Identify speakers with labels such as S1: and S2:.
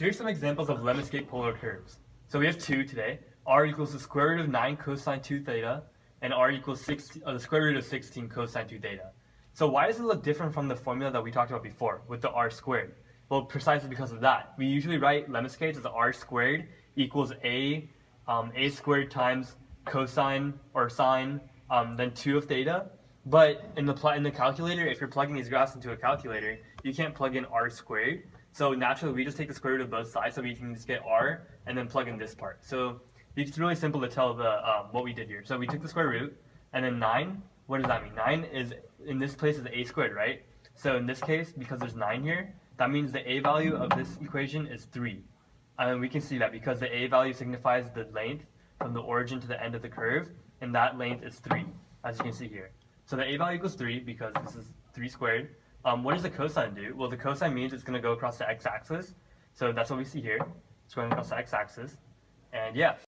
S1: Here's some examples of Lemniscate polar curves. So we have two today. R equals the square root of 9 cosine 2 theta, and R equals the square root of 16 cosine 2 theta. So why does it look different from the formula that we talked about before with the R squared? Well, precisely because of that. We usually write Lemniscate as R squared equals A squared times cosine or sine, then 2 of theta. But in the calculator, if you're plugging these graphs into a calculator, you can't plug in R squared. So naturally, we just take the square root of both sides, so we can just get R and then plug in this part. So it's really simple to tell what we did here. So we took the square root, and then 9, what does that mean? 9 is, in this place, is A squared, right? So in this case, because there's 9 here, that means the A value of this equation is 3. And we can see that because the A value signifies the length from the origin to the end of the curve, and that length is 3, as you can see here. So the A value equals 3 because this is 3 squared. What does the cosine do? Well, the cosine means it's going to go across the x-axis. So that's what we see here. It's going across the x-axis. And yeah,